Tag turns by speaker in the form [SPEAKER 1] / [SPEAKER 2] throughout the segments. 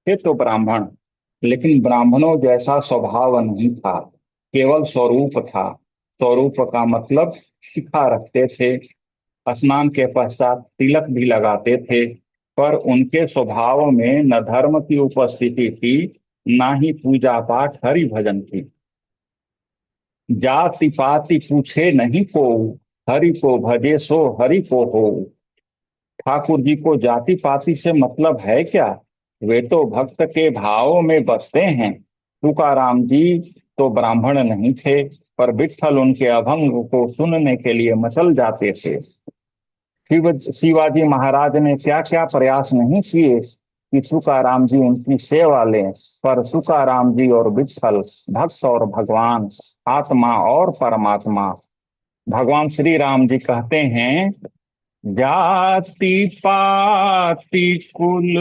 [SPEAKER 1] थे तो ब्राह्मण, लेकिन ब्राह्मणों जैसा स्वभाव नहीं था, केवल स्वरूप था। स्वरूप का मतलब शिखा रखते थे, स्नान के पश्चात तिलक भी लगाते थे, पर उनके स्वभाव में न धर्म की उपस्थिति थी, ना ही पूजा पाठ हरि भजन की। जाति पाति पूछे नहीं को, हरि को भजे सो हरि को हो। ठाकुर जी को जाति पाति से मतलब है क्या? वे तो भक्त के भाव में बसते हैं। तुकाराम जी तो ब्राह्मण नहीं थे, पर विट्ठल उनके अभंग को सुनने के लिए मचल जाते थे। शिवाजी महाराज ने क्या क्या प्रयास नहीं किए कि तुकाराम जी उनकी सेवा लें, पर तुकाराम जी और विट्ठल, भक्त और भगवान, आत्मा और परमात्मा। भगवान श्री राम जी कहते हैं, जाति पाति कुल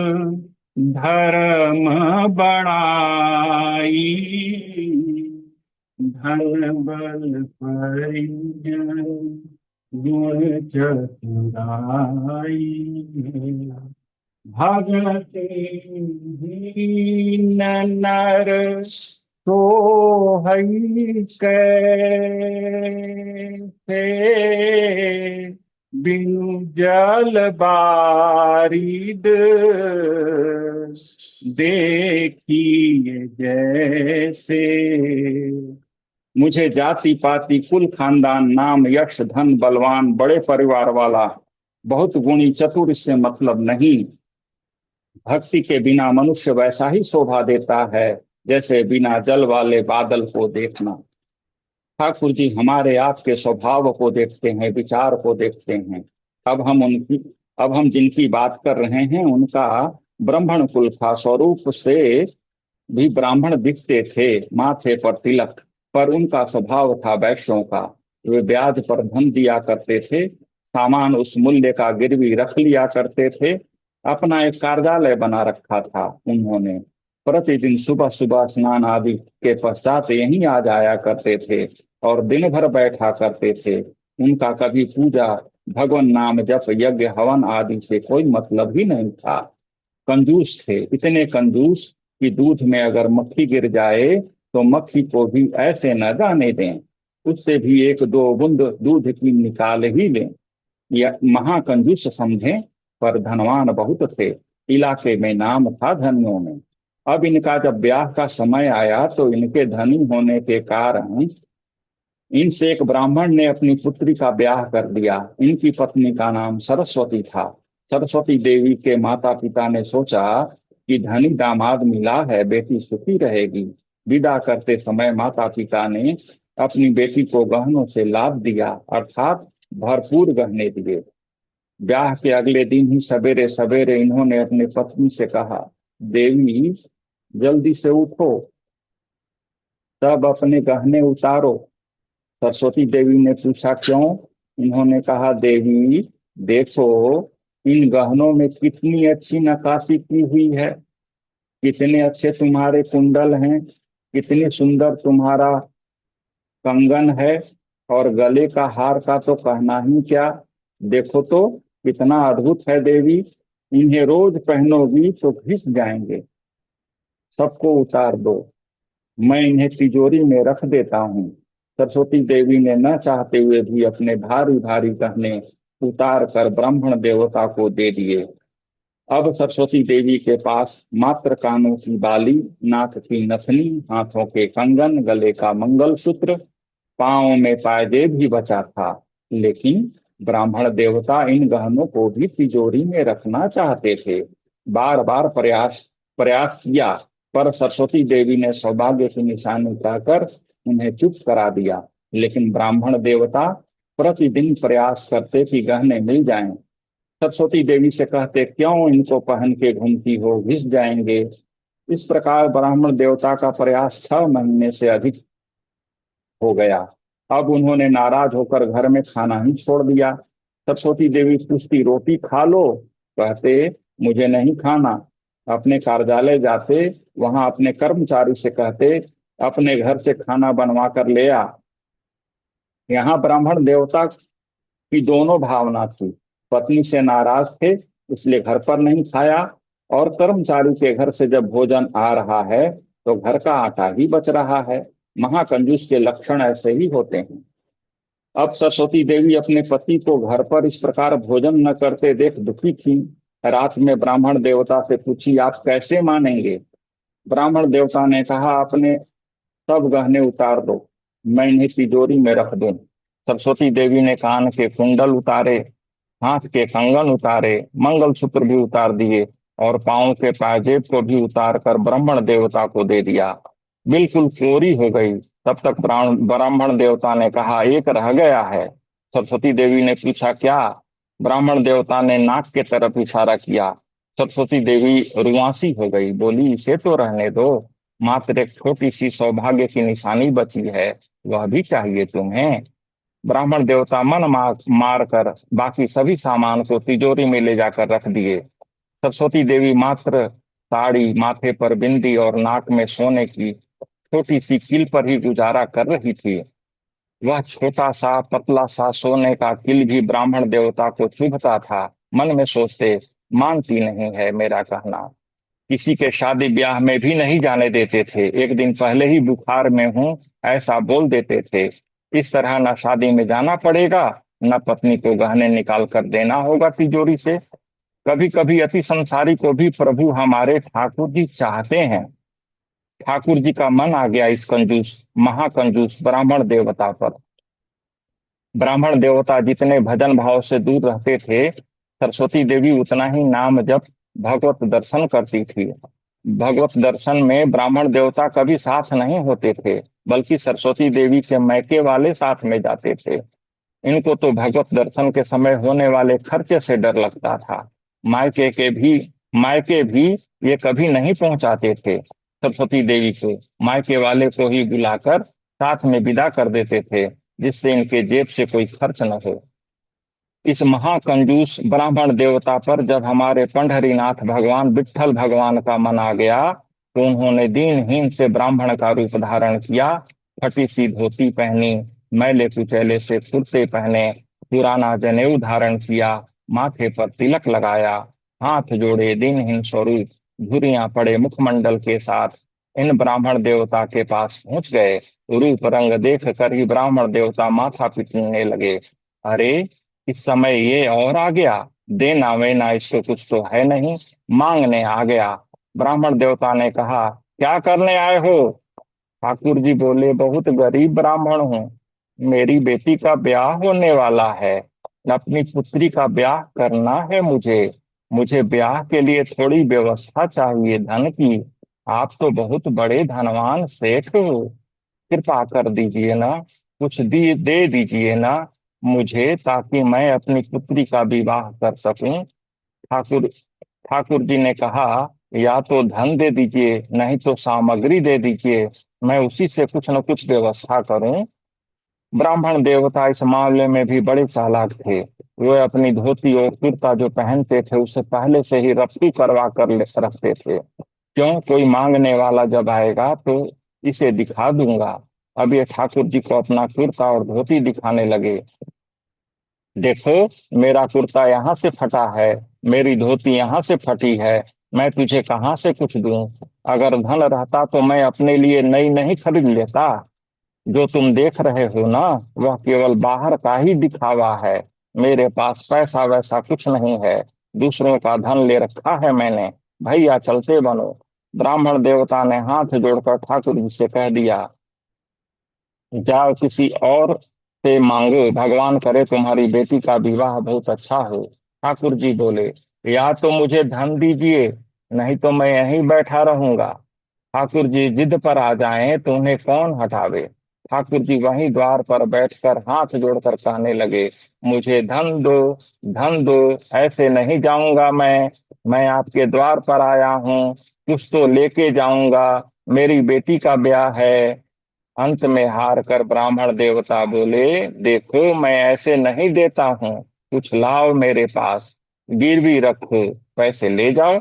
[SPEAKER 1] धर्म बड़ाई, धन बल परिजन गुण चतुराई, भगति दीन नर सोहई कैसे, बिनु जल बारिद देखिए जैसे। मुझे जाति पाति कुल खानदान नाम यश धन बलवान बड़े परिवार वाला बहुत गुणी चतुर इससे मतलब नहीं। भक्ति के बिना मनुष्य वैसा ही शोभा देता है जैसे बिना जल वाले बादल को देखना। ठाकुर जी हमारे आपके स्वभाव को देखते हैं, विचार को देखते हैं। अब हम उनकी अब हम जिनकी बात कर रहे हैं उनका ब्राह्मण कुल था, स्वरूप से भी ब्राह्मण दिखते थे, माथे पर तिलक, पर उनका स्वभाव था वैश्यों का। वे ब्याज पर धन दिया करते थे, सामान उस मूल्य का गिरवी रख लिया करते थे। अपना एक कार्यालय बना रखा था उन्होंने। प्रतिदिन सुबह सुबह स्नान आदि के पश्चात यहीं आ जाया करते थे और दिन भर बैठा करते थे। उनका कभी पूजा, भगवान नाम जप, यज्ञ हवन आदि से कोई मतलब ही नहीं था। कंजूस थे, इतने कंजूस कि दूध में अगर मक्खी गिर जाए तो मक्खी को भी ऐसे न जाने दें, उससे भी एक दो बूंद दूध की निकाल ही लें। यह महाकंजूस समझें, पर धनवान बहुत थे। इलाके में नाम था धनियों में। अब इनका जब ब्याह का समय आया तो इनके धनी होने के कारण इनसे एक ब्राह्मण ने अपनी पुत्री का ब्याह कर दिया। इनकी पत्नी का नाम सरस्वती था। सरस्वती देवी के माता पिता ने सोचा कि धनी दामाद मिला है, बेटी सुखी रहेगी। विदा करते समय माता पिता ने अपनी बेटी को गहनों से लाद दिया, अर्थात भरपूर गहने दिए। ब्याह के अगले दिन ही सवेरे सवेरे इन्होंने अपनी पत्नी से कहा, देवी जल्दी से उठो, तब अपने गहने उतारो। सरस्वती देवी ने पूछा, क्यों? इन्होंने कहा, देवी देखो, इन गहनों में कितनी अच्छी नक्काशी की हुई है, कितने अच्छे तुम्हारे कुंडल हैं, कितनी सुंदर तुम्हारा कंगन है, और गले का हार का तो कहना ही क्या। देखो तो कितना अद्भुत है देवी, इन्हें रोज पहनोगी तो घिस जाएंगे। सबको उतार दो, मैं इन्हें तिजोरी में रख देता हूँ। सरस्वती देवी ने न चाहते हुए भी अपने भारी भारी गहने उतार कर ब्राह्मण देवता को दे दिए। अब सरस्वती देवी के पास मात्र कानों की बाली, नाक की नथनी, हाथों के कंगन, गले का मंगलसूत्र, पांव में पायजेब ही बचा था। लेकिन ब्राह्मण देवता इन गहनों को भी तिजोरी में रखना चाहते थे। बार बार प्रयास प्रयास किया, पर सरस्वती देवी ने सौभाग्य की निशानी कहकर उन्हें चुप करा दिया। लेकिन ब्राह्मण देवता प्रतिदिन प्रयास करते कि गहने मिल जाएं। सरस्वती देवी से कहते, क्यों इनको पहन के घूमती हो, घिस जाएंगे। इस प्रकार ब्राह्मण देवता का प्रयास 6 महीने से अधिक हो गया। अब उन्होंने नाराज होकर घर में खाना ही छोड़ दिया। सरस्वती देवी पूछती, रोटी खा लो? कहते, मुझे नहीं खाना। अपने कार्यालय जाते, वहां अपने कर्मचारी से कहते, अपने घर से खाना बनवा कर ले आ। यहाँ ब्राह्मण देवता की दोनों भावना थी। पत्नी से नाराज थे, इसलिए घर पर नहीं खाया, और कर्मचारी के घर से जब भोजन आ रहा है तो घर का आटा ही बच रहा है। महाकंजूस के लक्षण ऐसे ही होते हैं। अब सरस्वती देवी अपने पति को घर पर इस प्रकार भोजन न करते देख दुखी थी। रात में ब्राह्मण देवता से पूछी, आप कैसे मानेंगे? ब्राह्मण देवता ने कहा, अपने सब गहने उतार दो, मैं इन्हें तिजोरी में रख दूं। सरस्वती देवी ने कान के कुंडल उतारे, हाथ के कंगन उतारे, मंगलसूत्र भी उतार दिए और पांव के पाजेब को भी उतार कर ब्राह्मण देवता को दे दिया। बिल्कुल चोरी हो गई। तब तक ब्राह्मण देवता ने कहा, एक रह गया है। सरस्वती देवी ने पूछा, क्या? ब्राह्मण देवता ने नाक के तरफ इशारा किया। सरस्वती देवी रुआंसी हो गई, बोली, इसे तो रहने दो, मात्र एक छोटी सी सौभाग्य की निशानी बची है, वह भी चाहिए तुम्हें? ब्राह्मण देवता मन मार कर बाकी सभी सामान को तिजोरी में ले जाकर रख दिए। सरस्वती देवी मात्र साड़ी, माथे पर बिंदी और नाक में सोने की छोटी सी कील पर ही गुजारा कर रही थी। वह छोटा सा पतला सा सोने का कील भी ब्राह्मण देवता को चुभता था। मन में सोचते, मानती नहीं है मेरा कहना, किसी के शादी ब्याह में भी नहीं जाने देते थे, एक दिन पहले ही बुखार में हूं ऐसा बोल देते थे। इस तरह न शादी में जाना पड़ेगा, न पत्नी को गहने निकाल कर देना होगा तिजोरी से। कभी कभी अति संसारी को भी प्रभु हमारे ठाकुर जी चाहते हैं। ठाकुर जी का मन आ गया इस कंजूस, महाकंजूस ब्राह्मण देवता पर। ब्राह्मण देवता जितने भजन भाव से दूर रहते थे, सरस्वती देवी उतना ही नाम जप भगवत दर्शन करती थी। भगवत दर्शन में ब्राह्मण देवता कभी साथ नहीं होते थे, बल्कि सरस्वती देवी के मैके वाले साथ में जाते थे। इनको तो भगवत दर्शन के समय होने वाले खर्चे से डर लगता था। मायके के भी मायके भी ये कभी नहीं पहुंचाते थे। सरस्वती देवी को मायके वाले को ही बुलाकर साथ में विदा कर देते थे, जिससे इनके जेब से कोई खर्च न हो। इस महाकंजूस ब्राह्मण देवता पर जब हमारे पंढरीनाथ भगवान विट्ठल भगवान का मन आ गया, तो उन्होंने दीनहीन से ब्राह्मण का रूप धारण किया। फटी सी धोती पहनी, मैले कुचैले से कुर्ते पहने, पुराना जनेऊ धारण किया, माथे पर तिलक लगाया, हाथ जोड़े दीनहीन स्वरूप धुरियां पड़े मुखमंडल के साथ इन ब्राह्मण देवता के पास पहुंच गए। रूप रंग देख कर ही ब्राह्मण देवता माथा पीटने लगे। अरे, इस समय ये और आ गया, देना वेना इसको कुछ तो है नहीं, मांगने आ गया। ब्राह्मण देवता ने कहा, क्या करने आए हो? ठाकुर जी बोले, बहुत गरीब ब्राह्मण हूँ, मेरी बेटी का ब्याह होने वाला है, अपनी पुत्री का ब्याह करना है मुझे। मुझे ब्याह के लिए थोड़ी व्यवस्था चाहिए धन की। आप तो बहुत बड़े धनवान सेठ हो, कृपा कर दीजिए ना, कुछ दी दे दीजिए ना मुझे, ताकि मैं अपनी पुत्री का विवाह कर सकूं। ठाकुर ठाकुर जी ने कहा, या तो धन दे दीजिए, नहीं तो सामग्री दे दीजिए, मैं उसी से कुछ न कुछ व्यवस्था करूं। ब्राह्मण देवता इस मामले में भी बड़े चालाक थे। वे अपनी धोती और कुर्ता जो पहनते थे उसे पहले से ही रफ्ती करवा कर रखते थे। क्यों, कोई मांगने वाला जब आएगा तो इसे दिखा दूंगा। अब ये ठाकुर जी को अपना कुर्ता और धोती दिखाने लगे। देखो, मेरा कुर्ता यहाँ से फटा है, मेरी धोती यहाँ से फटी है, मैं तुझे कहाँ से कुछ दूं? अगर धन रहता तो मैं अपने लिए नई नहीं खरीद लेता। जो तुम देख रहे हो ना, वह केवल बाहर का ही दिखावा है। मेरे पास पैसा वैसा कुछ नहीं है, दूसरों का धन ले रखा है मैंने। भैया चलते बनो। ब्राह्मण देवता ने हाथ जोड़कर ठाकुर जी से कह दिया, जाओ किसी और से मांगो, भगवान करे तुम्हारी बेटी का विवाह बहुत अच्छा हो। ठाकुर जी बोले, या तो मुझे धन दीजिए, नहीं तो मैं यहीं बैठा रहूंगा। ठाकुर जी जिद पर आ जाएं तो उन्हें कौन हटावे। ठाकुर जी वहीं द्वार पर बैठकर हाथ जोड़कर कहने लगे, मुझे धन दो, धन दो, ऐसे नहीं जाऊंगा मैं आपके द्वार पर आया हूँ, कुछ तो लेके जाऊंगा, मेरी बेटी का ब्याह है। अंत में हार कर ब्राह्मण देवता बोले, देखो मैं ऐसे नहीं देता हूँ, कुछ लाओ मेरे पास, गिरवी रखो, पैसे ले जाओ,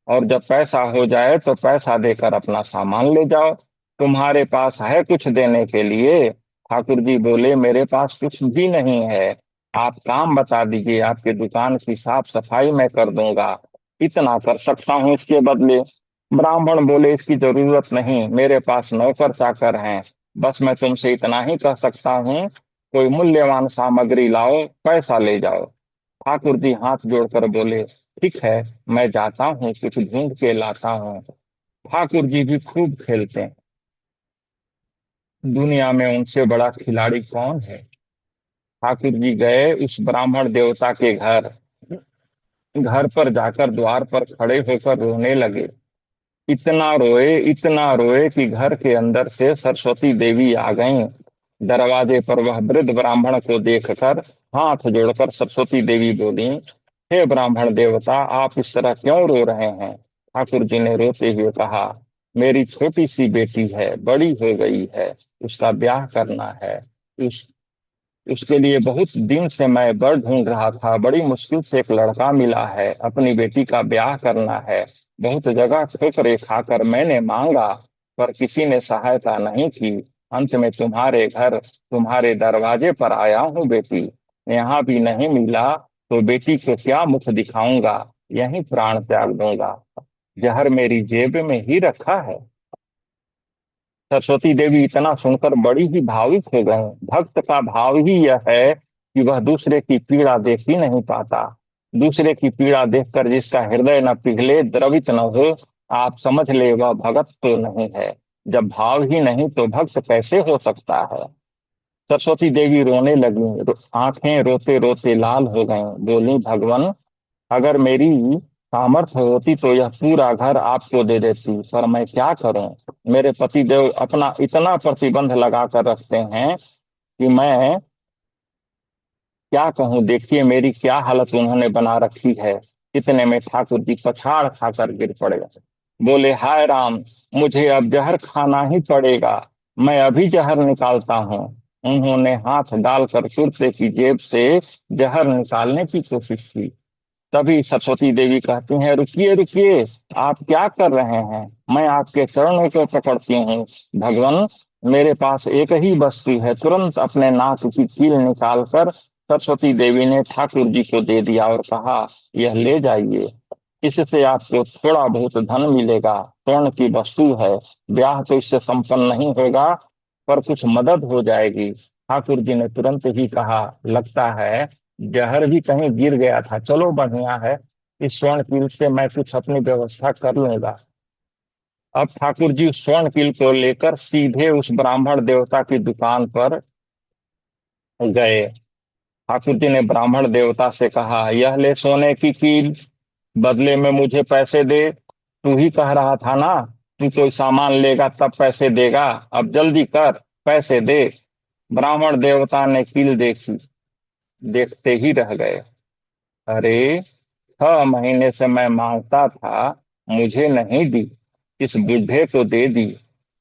[SPEAKER 1] और जब पैसा हो जाए तो पैसा देकर अपना सामान ले जाओ। तुम्हारे पास है कुछ देने के लिए? ठाकुर जी बोले, मेरे पास कुछ भी नहीं है। आप काम बता दीजिए, आपकी दुकान की साफ सफाई मैं कर दूंगा। इतना कर सकता हूँ इसके बदले। ब्राह्मण बोले, इसकी जरूरत नहीं, मेरे पास नौकर चाकर हैं। बस मैं तुमसे इतना ही कह सकता हूँ, कोई मूल्यवान सामग्री लाओ, पैसा ले जाओ। ठाकुर जी हाथ जोड़कर बोले, ठीक है, मैं जाता हूँ, कुछ ढूंढ के लाता हूँ। ठाकुर जी भी खूब खेलते हैं। दुनिया में उनसे बड़ा खिलाड़ी कौन है। ठाकुर जी गए उस ब्राह्मण देवता के घर। घर पर जाकर द्वार पर खड़े होकर रोने लगे। इतना रोए कि घर के अंदर से सरस्वती देवी आ गईं। दरवाजे पर वह वृद्ध ब्राह्मण को देखकर हाथ जोड़कर सरस्वती देवी बोली, हे ब्राह्मण देवता, आप इस तरह क्यों रो रहे हैं। ठाकुर जी ने रोते हुए कहा, मेरी छोटी सी बेटी है, बड़ी हो गई है, उसका ब्याह करना है। उस उसके लिए बहुत दिन से मैं बर ढूंढ रहा था, बड़ी मुश्किल से एक लड़का मिला है, अपनी बेटी का ब्याह करना है। बहुत जगह ठोकरें खाकर मैंने मांगा, पर किसी ने सहायता नहीं की। अंत में तुम्हारे घर, तुम्हारे दरवाजे पर आया हूँ बेटी। यहाँ भी नहीं मिला तो बेटी को क्या मुख दिखाऊंगा, यहीं प्राण त्याग दूंगा। जहर मेरी जेब में ही रखा है। सरस्वती देवी इतना सुनकर बड़ी ही भावुक हो गए। भक्त का भाव ही यह है कि वह दूसरे की पीड़ा देख ही नहीं पाता। दूसरे की पीड़ा देखकर जिसका हृदय न पिघले, द्रवित न हो, आप समझ ले वह भगत तो नहीं है। जब भाव ही नहीं तो भक्त कैसे हो सकता है। सरस्वती देवी रोने लगी, आंखें रोते रोते लाल हो गईं। बोली, भगवान, अगर मेरी सामर्थ्य होती तो यह पूरा घर आपको दे देती, पर मैं क्या करूं। मेरे पति देव अपना इतना प्रतिबंध लगा कर रखते हैं कि मैं क्या कहूं। देखिए मेरी क्या हालत उन्होंने बना रखी है। इतने में ठाकुर जी पछाड़ खाकर गिर पड़े। बोले, हाय राम, मुझे अब जहर खाना ही पड़ेगा। मैं अभी जहर निकालता हूँ। उन्होंने हाथ डालकर कुर्ते की जेब से जहर निकालने की कोशिश की। तभी सरस्वती देवी कहती हैं, रुकिए रुकिए, आप क्या कर रहे हैं। मैं आपके चरणों को पकड़ती हूँ। भगवान, मेरे पास एक ही वस्तु है। तुरंत अपने नाक की कील निकालकर सरस्वती देवी ने ठाकुर जी को दे दिया और कहा, यह ले जाइए, इससे आपको थोड़ा बहुत धन मिलेगा। स्वर्ण की वस्तु है, ब्याह तो इससे संपन्न नहीं होगा, पर कुछ मदद हो जाएगी। ठाकुर जी ने तुरंत ही कहा, लगता है जहर भी कहीं गिर गया था, चलो बढ़िया है, इस स्वर्ण कील से मैं कुछ अपनी व्यवस्था कर लूंगा। अब ठाकुर जी उस स्वर्ण कील को लेकर सीधे उस ब्राह्मण देवता की दुकान पर गए। ठाकुर जी ने ब्राह्मण देवता से कहा, यह ले सोने की कील, बदले में मुझे पैसे दे। तू ही कह रहा था ना, तू कोई सामान लेगा तब पैसे देगा, अब जल्दी कर, पैसे दे। ब्राह्मण देवता ने कील देखी, देखते ही रह गए। अरे, 6 महीने से मैं मांगता था, मुझे नहीं दी, इस बूढ़े को दे दी।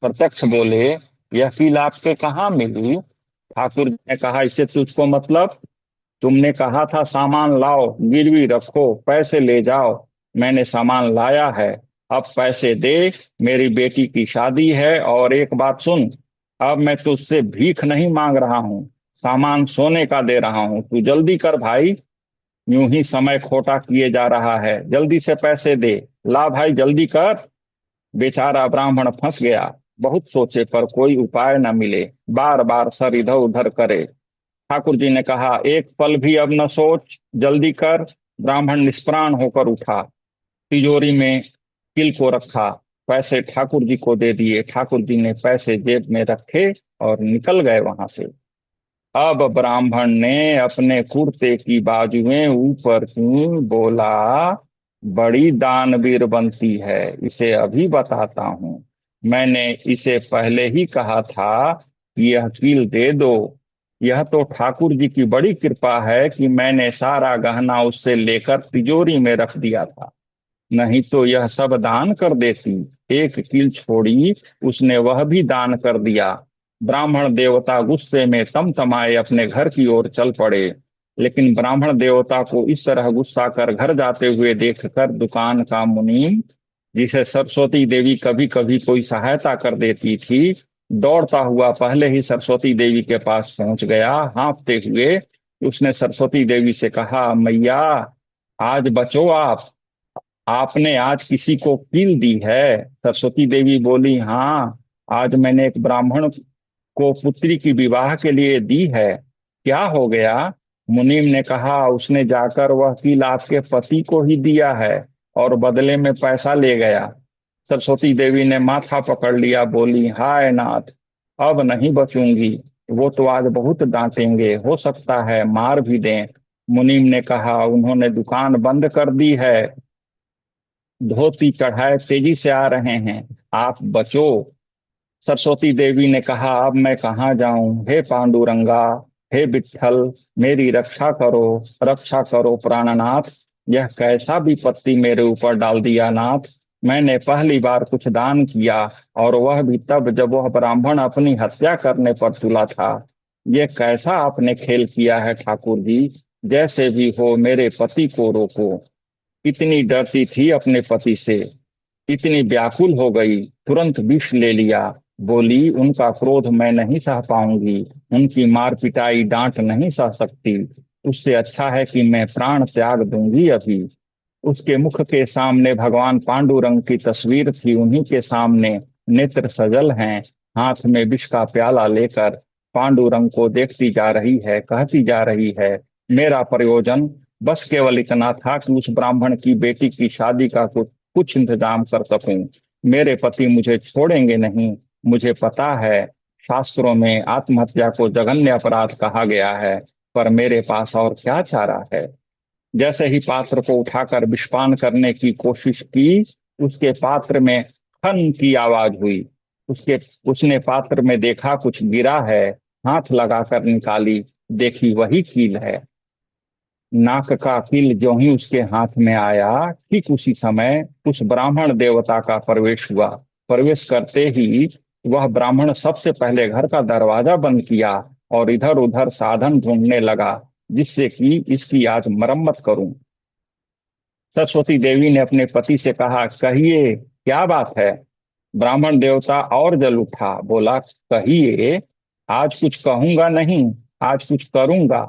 [SPEAKER 1] प्रत्यक्ष बोले, यह कील आपको कहाँ मिली। ठाकुर जी ने कहा, इससे तुझको मतलब। तुमने कहा था सामान लाओ, गिरवी रखो, पैसे ले जाओ। मैंने सामान लाया है, अब पैसे दे। मेरी बेटी की शादी है। और एक बात सुन, अब मैं तुझसे भीख नहीं मांग रहा हूँ, सामान सोने का दे रहा हूँ। तू जल्दी कर भाई, यूं ही समय खोटा किए जा रहा है, जल्दी से पैसे दे। ला भाई, जल्दी कर। बेचारा ब्राह्मण फंस गया। बहुत सोचे पर कोई उपाय न मिले, बार बार सर इधर उधर करे। ठाकुर जी ने कहा, एक पल भी अब न सोच, जल्दी कर। ब्राह्मण निष्प्राण होकर उठा, तिजोरी में किल को रखा, पैसे ठाकुर जी को दे दिए। ठाकुर जी ने पैसे जेब में रखे और निकल गए वहां से। अब ब्राह्मण ने अपने कुर्ते की बाजुएं ऊपर की, बोला, बड़ी दानवीर बनती है, इसे अभी बताता हूँ। मैंने इसे पहले ही कहा था कि यह कील दे दो। यह तो ठाकुर जी की बड़ी कृपा है कि मैंने सारा गहना उससे लेकर तिजोरी में रख दिया था, नहीं तो यह सब दान कर देती। एक कील छोड़ी, उसने वह भी दान कर दिया। ब्राह्मण देवता गुस्से में तमतमाए अपने घर की ओर चल पड़े। लेकिन ब्राह्मण देवता को इस तरह गुस्सा कर घर जाते हुए देखकर दुकान का मुनीम, जिसे सरस्वती देवी कभी कभी कोई सहायता कर देती थी, दौड़ता हुआ पहले ही सरस्वती देवी के पास पहुंच गया। हाँफते हुए उसने सरस्वती देवी से कहा, मैया, आज बचो आप। आपने आज किसी को कील दी है? सरस्वती देवी बोली, हाँ, आज मैंने एक ब्राह्मण को पुत्री की विवाह के लिए दी है। क्या हो गया? मुनीम ने कहा, उसने जाकर वह कील आपके पति को ही दिया है और बदले में पैसा ले गया। सरस्वती देवी ने माथा पकड़ लिया, बोली, हाय नाथ, अब नहीं बचूंगी। वो तो आज बहुत डांटेंगे, हो सकता है मार भी दें। मुनीम ने कहा, उन्होंने दुकान बंद कर दी है, धोती चढ़ाए तेजी से आ रहे हैं, आप बचो। सरस्वती देवी ने कहा, अब मैं कहाँ जाऊं? हे पांडुरंगा, हे विट्ठल, मेरी रक्षा करो प्राणनाथ। यह कैसा विपत्ति मेरे ऊपर डाल दिया नाथ। मैंने पहली बार कुछ दान किया, और वह भी तब जब वह ब्राह्मण अपनी हत्या करने पर तुला था। ये कैसा आपने खेल किया है ठाकुर जी? जैसे भी हो मेरे पति को रोको। इतनी डरती थी अपने पति से, इतनी व्याकुल हो गई, तुरंत विष ले लिया। बोली, उनका क्रोध मैं नहीं सह पाऊंगी, उनकी मार पिटाई डांट नहीं सह सकती। उससे अच्छा है कि मैं प्राण त्याग दूंगी अभी। उसके मुख के सामने भगवान पांडुरंग की तस्वीर थी, उन्हीं के सामने नेत्र सजल हैं, हाथ में विष का प्याला लेकर पांडुरंग को देखती जा रही है, कहती जा रही है, मेरा प्रयोजन बस केवल इतना था कि उस ब्राह्मण की बेटी की शादी का कुछ इंतजाम कर सकूं। मेरे पति मुझे छोड़ेंगे नहीं। मुझे पता है शास्त्रों में आत्महत्या को जघन्य अपराध कहा गया है, पर मेरे पास और क्या चारा है। जैसे ही पात्र को उठाकर विषपान करने की कोशिश की, उसके पात्र में खन की आवाज हुई। उसने पात्र में देखा कुछ गिरा है, हाथ लगाकर निकाली, देखी वही कील है। नाक का कील जो ही उसके हाथ में आया, ठीक उसी समय उस ब्राह्मण देवता का प्रवेश हुआ। प्रवेश करते ही वह ब्राह्मण सबसे पहले घर का दरवाजा बंद किया और इधर उधर साधन ढूंढने लगा, जिससे कि इसकी आज मरम्मत करूं। सरस्वती देवी ने अपने पति से कहा, कहिए क्या बात है? ब्राह्मण देवता और जल उठा, बोला, कहिए, आज कुछ कहूंगा नहीं, आज कुछ करूंगा।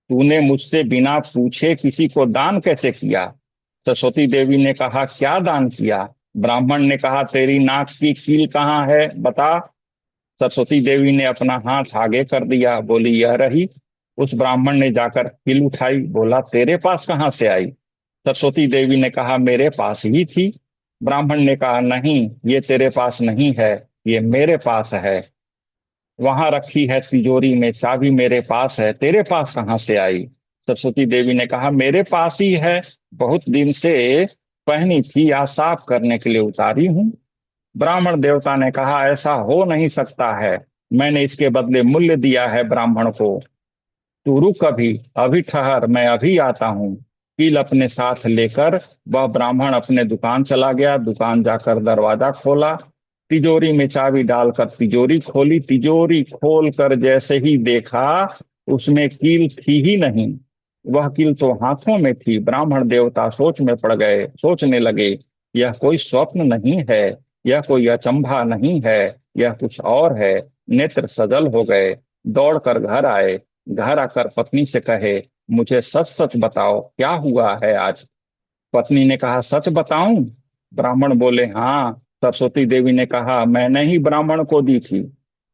[SPEAKER 1] तूने मुझसे बिना पूछे किसी को दान कैसे किया? सरस्वती देवी ने कहा, क्या दान किया? ब्राह्मण ने कहा, तेरी नाक की कील कहाँ है, बता। सरस्वती देवी ने अपना हाथ आगे कर दिया, बोली, यह रही। उस ब्राह्मण ने जाकर कील उठाई, बोला, तेरे पास कहाँ से आई? सरस्वती देवी ने कहा, मेरे पास ही थी। ब्राह्मण ने कहा, नहीं, ये तेरे पास नहीं है, ये मेरे पास है। वहां रखी है तिजोरी में, चाबी मेरे पास है, तेरे पास कहाँ से आई? सरस्वती देवी ने कहा, मेरे पास ही है, बहुत दिन से पहनी थी, आज साफ करने के लिए उतारी हूं। ब्राह्मण देवता ने कहा, ऐसा हो नहीं सकता है, मैंने इसके बदले मूल्य दिया है ब्राह्मण को। तू रुक, अभी अभी ठहर, मैं अभी आता हूँ। कील अपने साथ लेकर वह ब्राह्मण अपने दुकान चला गया। दुकान जाकर दरवाजा खोला, तिजोरी में चाबी डालकर तिजोरी खोली। तिजोरी खोलकर जैसे ही देखा, उसमें कील थी ही नहीं। वह कील तो हाथों में थी। ब्राह्मण देवता सोच में पड़ गए, सोचने लगे, यह कोई स्वप्न नहीं है, यह कोई अचंभा नहीं है, यह कुछ और है। नेत्र सजल हो गए, दौड़कर घर आए। घर आकर पत्नी से कहे, मुझे सच सच बताओ क्या हुआ है आज। पत्नी ने कहा, सच बताऊं? ब्राह्मण बोले, हाँ। सरस्वती देवी ने कहा, मैंने ही ब्राह्मण को दी थी।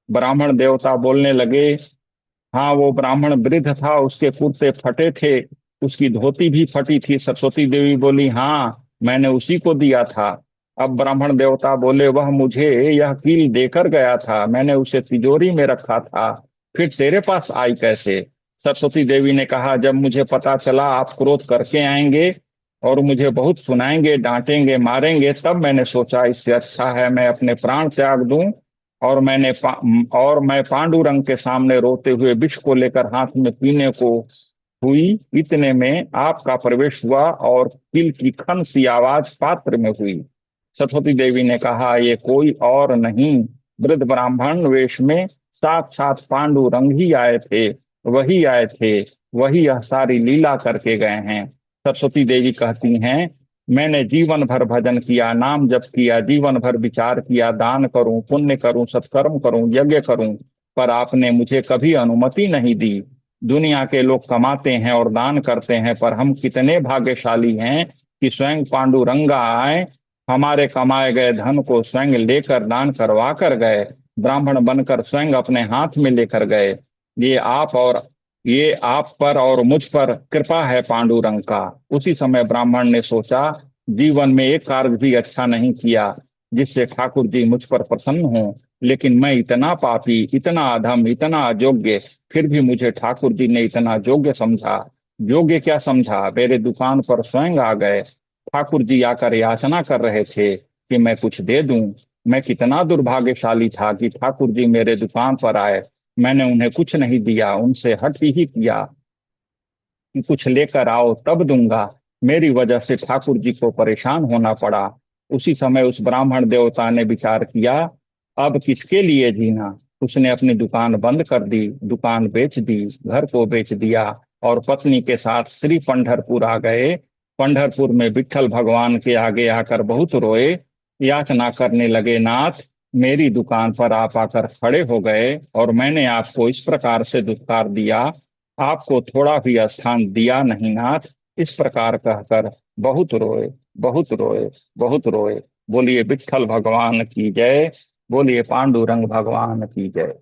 [SPEAKER 1] ब्राह्मण देवता बोलने लगे, हाँ, वो ब्राह्मण वृद्ध था, उसके कुर्ते फटे थे, उसकी धोती भी फटी थी। सरस्वती देवी बोली, हाँ, मैंने उसी को दिया था। अब ब्राह्मण देवता बोले, वह मुझे यह कील देकर गया था, मैंने उसे तिजोरी में रखा था, फिर तेरे पास आई कैसे? सरस्वती देवी ने कहा, जब मुझे पता चला आप क्रोध करके आएंगे और मुझे बहुत सुनाएंगे, डांटेंगे, मारेंगे, तब मैंने सोचा इससे अच्छा है मैं अपने प्राण त्याग दूं। और और मैं पांडुरंग के सामने रोते हुए विष को लेकर हाथ में पीने को हुई। इतने में आपका प्रवेश हुआ और कील की खन सी आवाज पात्र में हुई। सरस्वती देवी ने कहा, ये कोई और नहीं, वृद्ध ब्राह्मण वेश में साक्षात पांडुरंग ही आए थे, वही आए थे, वही यह सारी लीला करके गए हैं। सरस्वती देवी कहती हैं, मैंने जीवन भर भजन किया, नाम जप किया, जीवन भर विचार किया, दान करूं, पुण्य करूं, सत्कर्म करूं, यज्ञ करूं, पर आपने मुझे कभी अनुमति नहीं दी। दुनिया के लोग कमाते हैं और दान करते हैं, पर हम कितने भाग्यशाली हैं कि स्वयं पांडुरंगा आए, हमारे कमाए गए धन को स्वयं लेकर दान करवा कर गए, ब्राह्मण बनकर स्वयं अपने हाथ में लेकर गए। ये आप और ये आप पर और मुझ पर कृपा है पांडुरंग का। उसी समय ब्राह्मण ने सोचा, जीवन में एक कार्य भी अच्छा नहीं किया जिससे ठाकुर जी मुझ पर प्रसन्न हों, लेकिन मैं इतना पापी, इतना अधम, इतना अयोग्य, फिर भी मुझे ठाकुर जी ने इतना योग्य समझा। योग्य क्या समझा, मेरे दुकान पर स्वयं आ गए। ठाकुर जी आकर याचना कर रहे थे कि मैं कुछ दे दूं। मैं कितना दुर्भाग्यशाली था कि ठाकुर जी मेरे दुकान पर आए, मैंने उन्हें कुछ नहीं दिया, उनसे हट ही किया कि कुछ लेकर आओ तब दूंगा। मेरी वजह से ठाकुर जी को परेशान होना पड़ा। उसी समय उस ब्राह्मण देवता ने विचार किया, अब किसके लिए जीना। उसने अपनी दुकान बंद कर दी, दुकान बेच दी, घर को बेच दिया और पत्नी के साथ श्री पंढरपुर आ गए। पंढरपुर में विट्ठल भगवान के आगे आकर बहुत रोए, याचना करने लगे, नाथ मेरी दुकान पर आप आकर खड़े हो गए और मैंने आपको इस प्रकार से दुत्कार दिया, आपको थोड़ा भी स्थान दिया नहीं नाथ। इस प्रकार कहकर बहुत रोए, बहुत रोए, बहुत रोए। बोलिए विट्ठल भगवान की जय, बोलिए पांडुरंग भगवान की जय।